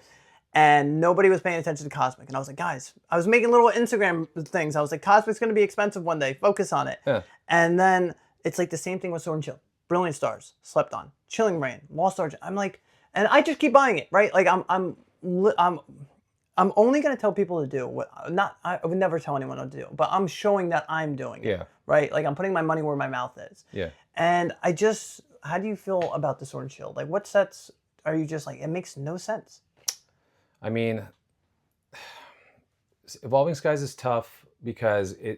And nobody was paying attention to Cosmic. And I was like, guys, I was making little Instagram things. I was like, Cosmic's going to be expensive one day. Focus on it. Yeah. And then it's like the same thing with Sword and Shield. Brilliant Stars, Slept On, Chilling Reign, Lost Origin. I'm like, and I just keep buying it, right? Like I'm only going to tell people to do what, I would never tell anyone what to do, but I'm showing that I'm doing it. Yeah. Right? Like I'm putting my money where my mouth is. Yeah. And how do you feel about the Sword and Shield? Like what sets are you just like, it makes no sense? I mean, Evolving Skies is tough because I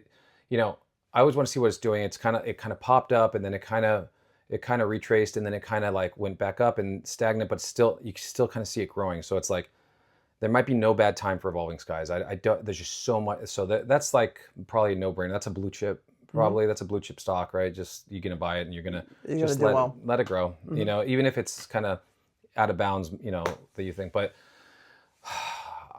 always want to see what it's doing. It kind of popped up and then it kind of retraced and then it kind of like went back up and stagnant, but you can still kind of see it growing. So it's like, there might be no bad time for Evolving Skies. There's just so much. So that's like probably a no-brainer. That's a blue chip. Probably that's a blue chip stock, right? Just you're going to buy it and you're going to just let it grow, even if it's kind of out of bounds, that you think, but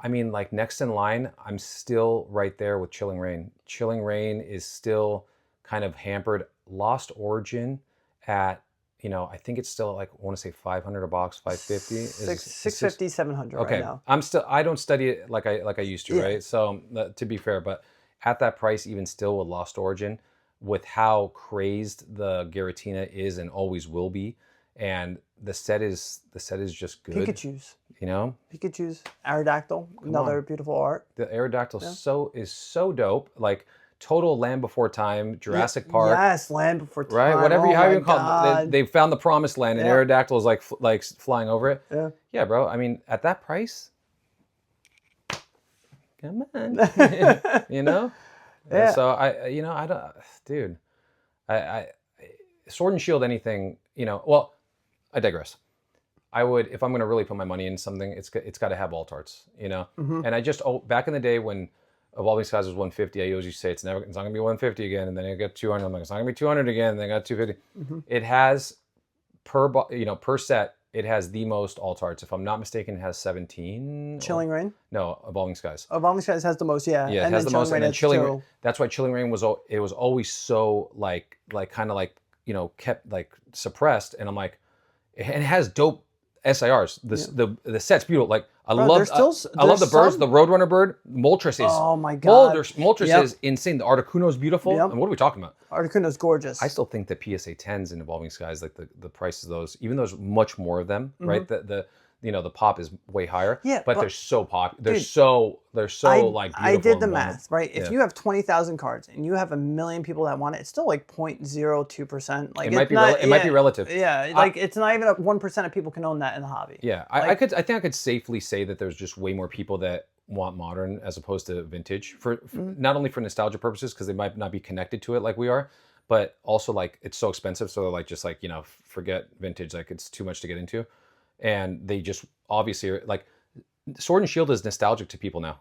I mean, like next in line, I'm still right there with Chilling Reign. Chilling Reign is still kind of hampered. Lost Origin at, I think it's still like, I want to say 500 a box, 550. 650, 700 okay. Right now. I don't study it like I used to, right? So to be fair, but at that price, even still with Lost Origin, with how crazed the Giratina is and always will be, and the set is just good. Pikachu's. Pikachu's. Aerodactyl, another beautiful art. The Aerodactyl is so dope. Like total Land Before Time, Jurassic Park. Yes, Land Before Time. Right, whatever you call it. They found the promised land and Aerodactyl is like flying over it. Yeah. Yeah, bro. I mean, at that price, come on. Yeah. So I don't, dude. I Sword and Shield, anything, well, I digress. I would, if I'm going to really put my money in something, it's got to have alt arts, And I just, back in the day when Evolving Skies was 150, I always used to say it's not going to be 150 again, and then I got 200. I'm like, it's not going to be 200 again, and then I got 250. It has per set, it has the most alt arts. If I'm not mistaken, it has 17. Chilling Reign? No, Evolving Skies. Evolving Skies has the most, yeah. Yeah, it has the most, and then Chilling Reign. That's why Chilling Reign was always so kept like suppressed, and I'm like, and it has dope SIRs. The set's beautiful. Like I love the birds. The Roadrunner bird, Moltres is. Oh my god. Moltres is insane. The Articuno is beautiful. Yep. And what are we talking about? Articuno's gorgeous. I still think that PSA 10s in Evolving Skies, like the price of those, even though there's much more of them, right? The pop is way higher. Yeah, but they're so popular. They're so like beautiful. I did the math, right? If you have 20,000 cards and you have 1 million people that want it, it's still like 0.02%. Like it might be relative. Yeah, like it's not even 1% of people can own that in the hobby. Yeah, I think I could safely say that there's just way more people that want modern as opposed to vintage for not only for nostalgia purposes because they might not be connected to it like we are, but also like it's so expensive, so they're like just like forget vintage, like it's too much to get into. And they just obviously are like Sword and Shield is nostalgic to people now,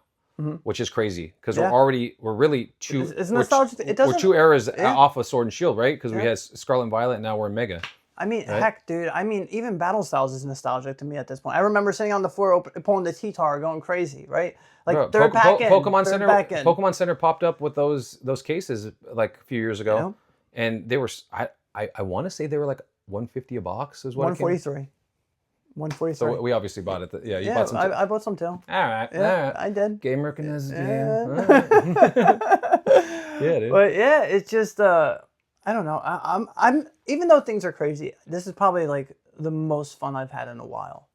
which is crazy because we're really two. It's nostalgic. We're 2 eras off of Sword and Shield, right? Because we had Scarlet and Violet, and now we're in Mega. I mean, heck, dude. I mean, even Battle Styles is nostalgic to me at this point. I remember sitting on the floor pulling the T-Tar, going crazy, right? Like Pokemon Center popped up with those cases like a few years ago, and they were. I want to say they were like $150 a box is what. 143. 143. So we obviously bought it. Yeah, you bought some. I bought some too. All right. Yeah, all right. I did. Game recognizes game. Yeah, dude. But yeah, it's just I don't know. I'm even though things are crazy, this is probably like the most fun I've had in a while.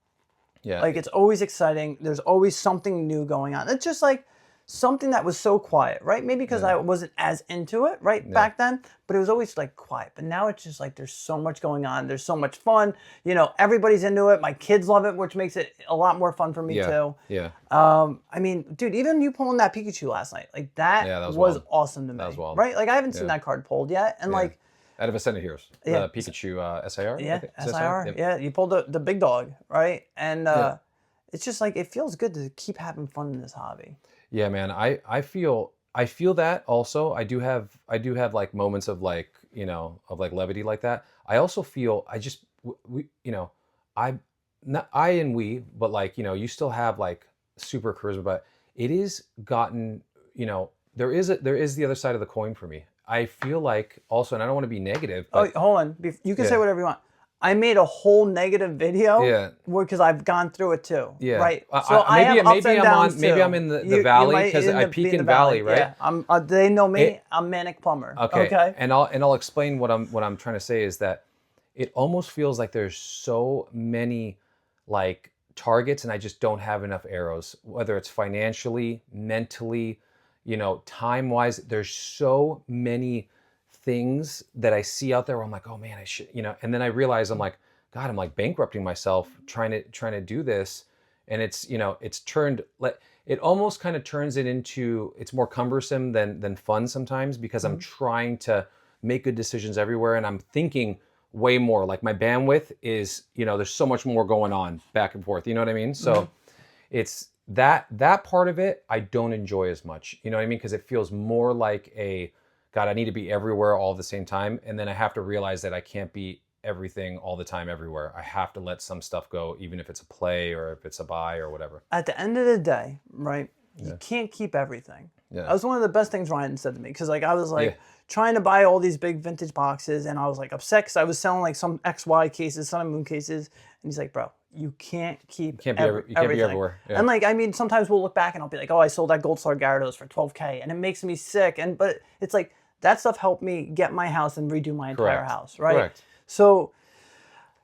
Yeah. Like it's always exciting. There's always something new going on. It's just like something that was so quiet, right? Maybe because I wasn't as into it, right, back then, but it was always like quiet. But now it's just like there's so much going on. There's so much fun. You know, everybody's into it. My kids love it, which makes it a lot more fun for me too. Yeah. I mean, dude, even you pulling that Pikachu last night, like that was awesome to me. That was wild. Right? Like I haven't seen that card pulled yet. And like out of Ascended Heroes, the Pikachu SIR? Yeah, SIR. Yeah, you pulled the big dog, right? And it's just like it feels good to keep having fun in this hobby. Yeah, man. I feel that also. I do have like moments of like, you know, of like levity like that. I also feel we you know, but like, you know, you still have like super charisma, but it is gotten, you know, there is the other side of the coin for me. I feel like also, and I don't want to be negative, but hold on. You can say whatever you want. I made a whole negative video because I've gone through it too. Yeah. Right. So maybe I'm in the valley because I peak in valley, right? Yeah. They know me. I'm Manic Plumber. Okay. And I'll explain what I'm trying to say is that it almost feels like there's so many like targets and I just don't have enough arrows, whether it's financially, mentally, you know, time-wise. There's so many things that I see out there where I'm like, oh man, I should, you know, and then I realize I'm like, God, I'm like bankrupting myself trying to do this. And it's, you know, it's turned like, it almost kind of turns it into, it's more cumbersome than fun sometimes because I'm trying to make good decisions everywhere. And I'm thinking way more like my bandwidth is, you know, there's so much more going on back and forth. You know what I mean? So it's that part of it, I don't enjoy as much, you know what I mean? Because it feels more like God, I need to be everywhere all at the same time. And then I have to realize that I can't be everything all the time everywhere. I have to let some stuff go, even if it's a play or if it's a buy or whatever. At the end of the day, right, you can't keep everything. Yeah. That was one of the best things Ryan said to me because like I was like trying to buy all these big vintage boxes and I was like upset because I was selling like some XY cases, Sun and Moon cases. And he's like, bro, you can't keep everything. Be everywhere. Yeah. And like, I mean, sometimes we'll look back and I'll be like, oh, I sold that Gold Star Gyarados for $12K and it makes me sick. But it's like, that stuff helped me get my house and redo my entire house, right? Correct. So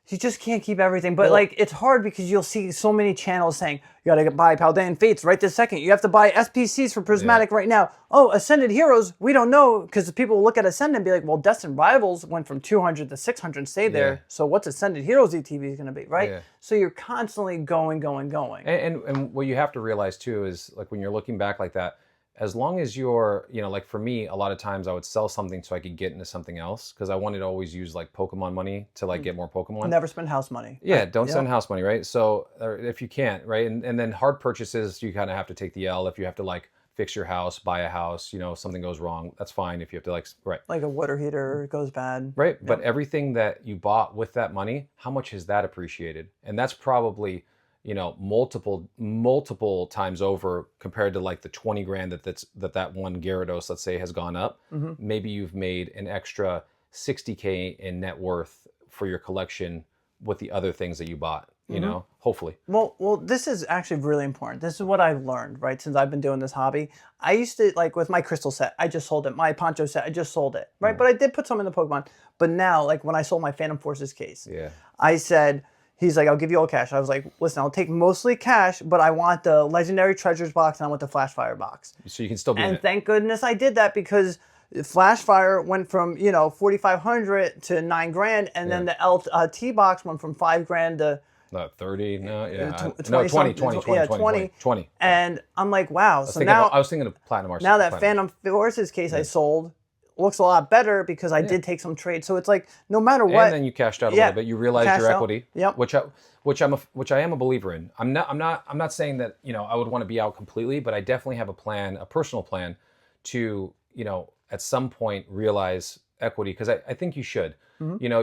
you just can't keep everything. But like, it's hard because you'll see so many channels saying, you got to buy Paldean Fates right this second. You have to buy SPCs for Prismatic right now. Oh, Ascended Heroes, we don't know. Because people will look at Ascended and be like, well, Destined Rivals went from 200 to 600 and stayed there. So what's Ascended Heroes ETV is going to be, right? Yeah. So you're constantly going. And what you have to realize too is like when you're looking back like that, as long as you're, you know, like for me, a lot of times I would sell something so I could get into something else because I wanted to always use like Pokemon money to like get more Pokemon. Never spend house money. Yeah, don't spend house money, right? So if you can't, right? And then hard purchases, you kind of have to take the L. If you have to like fix your house, buy a house, you know, something goes wrong, that's fine. If you have to like a water heater goes bad. Right, but everything that you bought with that money, how much has that appreciated? And that's probably, you know, multiple times over compared to like the 20 grand that one Gyarados, let's say, has gone up. Maybe you've made an extra 60K in net worth for your collection with the other things that you bought, you know, hopefully. Well, this is actually really important. This is what I've learned, right? Since I've been doing this hobby, I used to like with my crystal set, I just sold it. My poncho set, I just sold it, right? But I did put some in the Pokemon. But now, like when I sold my Phantom Forces case, I said, he's like, I'll give you all cash. I was like, listen, I'll take mostly cash, but I want the Legendary Treasures box and I want the Flash Fire box. So you can still be in it. And thank goodness I did that because Flash Fire went from, you know, 4,500 to 9 grand. And then the LT box went from 5 grand to 30, no, yeah. 20. And I'm like, wow. I was thinking of Platinum Arsenal. Now that Phantom Forces case I sold looks a lot better because I did take some trades. So it's like no matter what. And then you cashed out a little bit. You realized your equity. Which I am a believer in. I'm not saying that, you know, I would want to be out completely, but I definitely have a plan, a personal plan to, you know, at some point realize equity because I think you should. You know,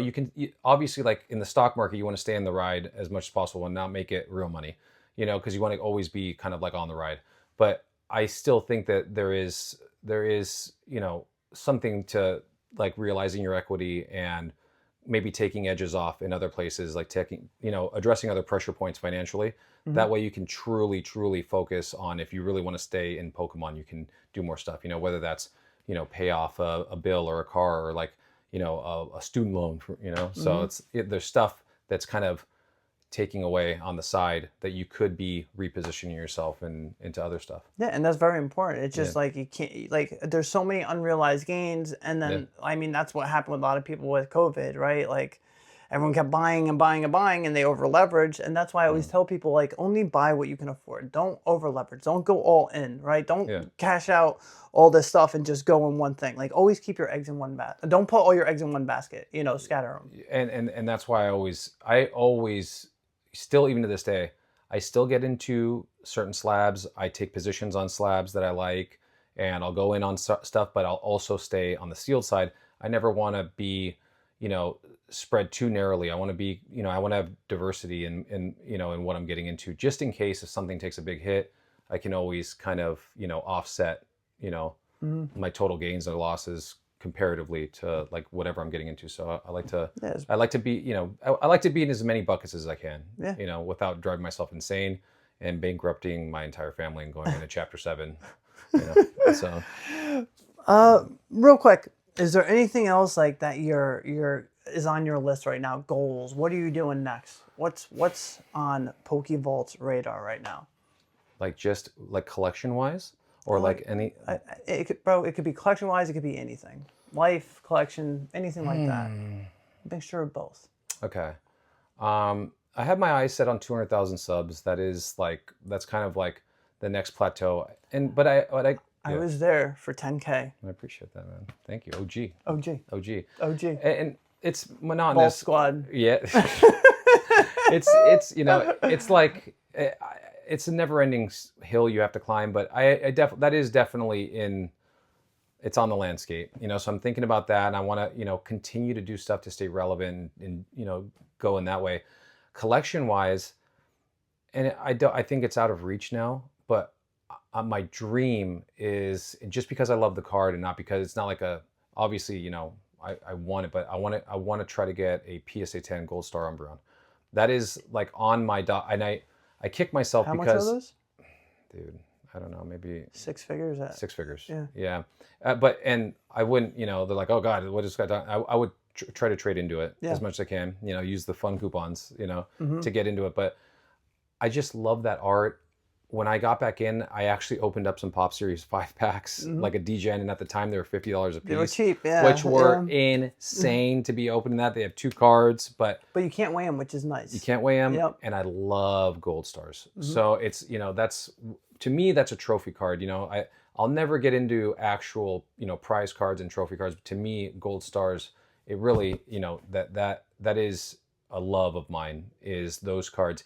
obviously like in the stock market, you want to stay in the ride as much as possible and not make it real money, you know, because you want to always be kind of like on the ride. But I still think that there is, you know, something to like realizing your equity and maybe taking edges off in other places, like addressing other pressure points financially. That way you can truly focus on, if you really want to stay in Pokemon, you can do more stuff, whether that's, pay off a bill or a car, or like, a student loan, so there's stuff that's kind of taking away on the side that you could be repositioning yourself into other stuff. Yeah, and that's very important. It's just like you can't, like, there's so many unrealized gains, and then I mean that's what happened with a lot of people with COVID, right? Like everyone kept buying and buying and buying, and they over leveraged, and that's why I always tell people, like, only buy what you can afford. Don't over leverage. Don't go all in, right? Don't cash out all this stuff and just go in one thing. Like, always keep your eggs in one basket. Don't put all your eggs in one basket. Scatter them. And that's why I always still, even to this day, I still get into certain slabs. I take positions on slabs that I like, and I'll go in on stuff, but I'll also stay on the sealed side. I never want to be, spread too narrowly. I want to be, I want to have diversity in what I'm getting into, just in case if something takes a big hit, I can always kind of, offset, my total gains or losses comparatively to like whatever I'm getting into. So I like to be, I like to be in as many buckets as I can, without driving myself insane and bankrupting my entire family and going into chapter 7, so. Real quick, is there anything else like that is on your list right now? Goals. What are you doing next? What's on PokeVault's radar right now? Like just like collection wise? Or like any... It could be collection-wise. It could be anything. Life, collection, anything like that. Mixture of both. Okay. I have my eyes set on 200,000 subs. That's kind of like the next plateau. But I was there for 10K. I appreciate that, man. Thank you. OG. And it's monotonous. Ball squad. Yeah. it's it's like... It's a never-ending hill you have to climb, but that is definitely it's on the landscape, so I'm thinking about that, and I want to, continue to do stuff to stay relevant and, go in that way. Collection-wise, and I think it's out of reach now, but my dream is, just because I love the card and not because it's not like obviously, I want it, but I want to try to get a PSA 10 Gold Star Umbreon. That is like on my and I kick myself because... How much are those? Dude, I don't know, maybe... 6 figures? 6 figures. Yeah. And I wouldn't, they're like, oh God, what is this guy talking? I would try to trade into it as much as I can, use the fun coupons, to get into it. But I just love that art. When I got back in, I actually opened up some Pop Series 5 packs, like a D-Gen, and at the time they were $50 a piece. They were cheap, yeah. Which were insane to be opening that. They have 2 cards, but you can't weigh them, which is nice. You can't weigh them, and I love Gold Stars. So it's, that's, to me, that's a trophy card. I'll never get into actual, prize cards and trophy cards. But to me, Gold Stars, it really, that is a love of mine, is those cards.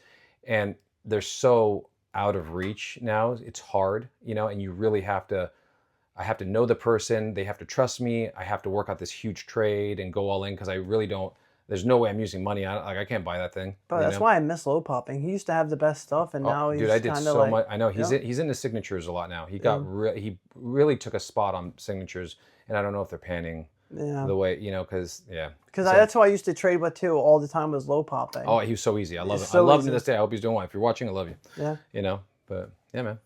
And they're so out of reach now. It's hard, and you really I have to know the person. They have to trust me. I have to work out this huge trade and go all in, because I really don't, there's no way I'm using money. I can't buy that thing. But that's why I miss low popping. He used to have the best stuff, and now he's dude, I did so like, much. I know he's into signatures a lot now. He got he really took a spot on signatures, and I don't know if they're panning the way, because that's who I used to trade with too all the time, was low popping. Oh, he was so easy. I love him. I love him to this day. I hope he's doing well. If you're watching, I love you. Yeah. But yeah, man.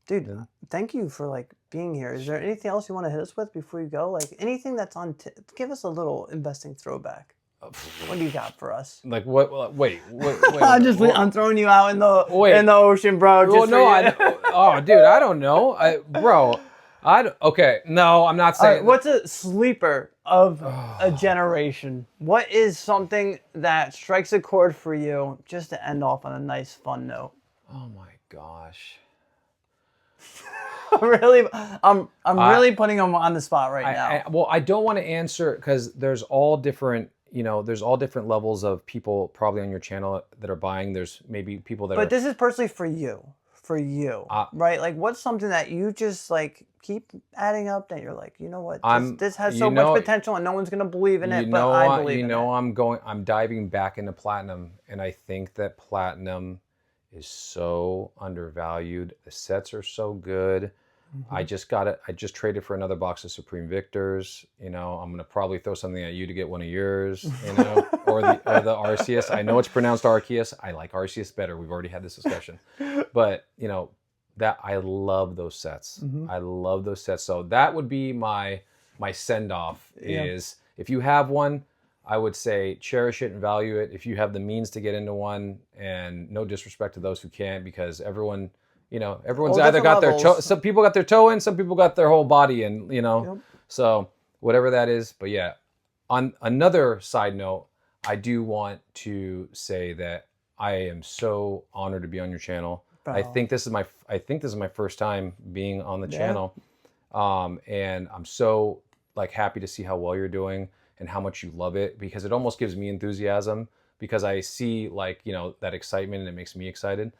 Dude, thank you for like being here. Is there anything else you want to hit us with before you go? Like anything that's on, give us a little investing throwback. What do you got for us? Like what? Wait. I'm throwing you out in the ocean, bro. Dude, I don't know, bro. Okay, no, I'm not saying. What's a sleeper of a generation? What is something that strikes a chord for you, just to end off on a nice, fun note? Oh my gosh. I'm really putting them on the spot right now. I don't want to answer, because there's all different levels of people probably on your channel that are buying. There's maybe people that. But this is personally for you. Right? Like, what's something that you just like keep adding up that you're like, you know what, this has so much potential and no one's gonna believe in it, but I believe in it. I'm diving back into platinum, and I think that platinum is so undervalued. The sets are so good. I just got it. I just traded for another box of Supreme Victors. You know, I'm gonna probably throw something at you to get one of yours. You know, or the Arceus. I know it's pronounced Arceus. I like Arceus better. We've already had this discussion. But you know, that I love those sets. I love those sets. So that would be my send off. Is if you have one, I would say cherish it and value it. If you have the means to get into one, and no disrespect to those who can't, because everyone. You know, everyone's either got their toe. Some people got their toe in, some people got their whole body in. You know, so whatever that is. But yeah, on another side note, I do want to say that I am so honored to be on your channel. Bro. I think this is my first time being on the channel, and I'm so like happy to see how well you're doing and how much you love it, because it almost gives me enthusiasm, because I see like, you know, that excitement and it makes me excited.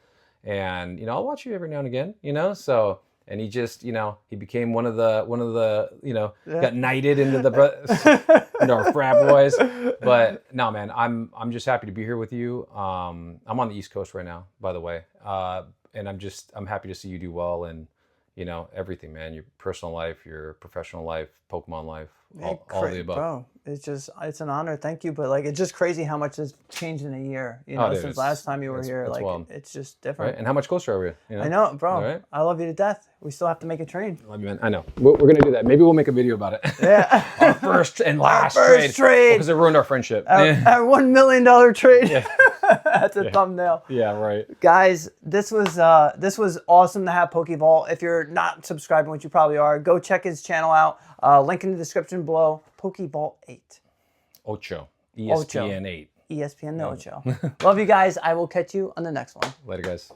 And, you know, I'll watch you every now and again, you know, so, and he just, you know, he became one of the, you know, got knighted into the, into our frat boys. But no, man, I'm just happy to be here with you. I'm on the East Coast right now, by the way. And I'm happy to see you do well, and, you know, everything, man, your personal life, your professional life, Pokemon life, all the above. Bro, it's an honor. Thank you. But like, it's just crazy how much has changed in a year, you know, since last time you were here. Like, it's just different. Right? And how much closer are we? You know? I know, bro. Right? I love you to death. We still have to make a trade. I love you, man. I know. We're going to do that. Maybe we'll make a video about it. Yeah. Our first and last trade. Because it ruined our friendship. Our $1 million trade. Yeah. That's a thumbnail. Yeah, right. Guys, this was awesome to have PokeVault. If you're not subscribing, which you probably are, go check his channel out. Link in the description below. PokeVault 8. Ocho. ESPN 8. ESPN Ocho. Love you guys. I will catch you on the next one. Later, guys.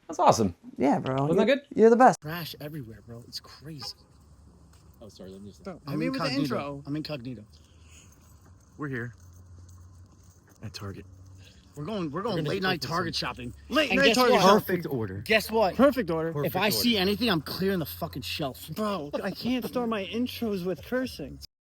That's awesome. Yeah, bro. Wasn't that good? You're the best. Trash everywhere, bro. It's crazy. Oh, sorry. Let me just... I'm incognito. I'm incognito. We're here at Target. We're going late night Target shopping. Late night Target shopping. Perfect order. Guess what? Perfect order. If I see anything, I'm clearing the fucking shelf. Bro, I can't start my intros with cursing.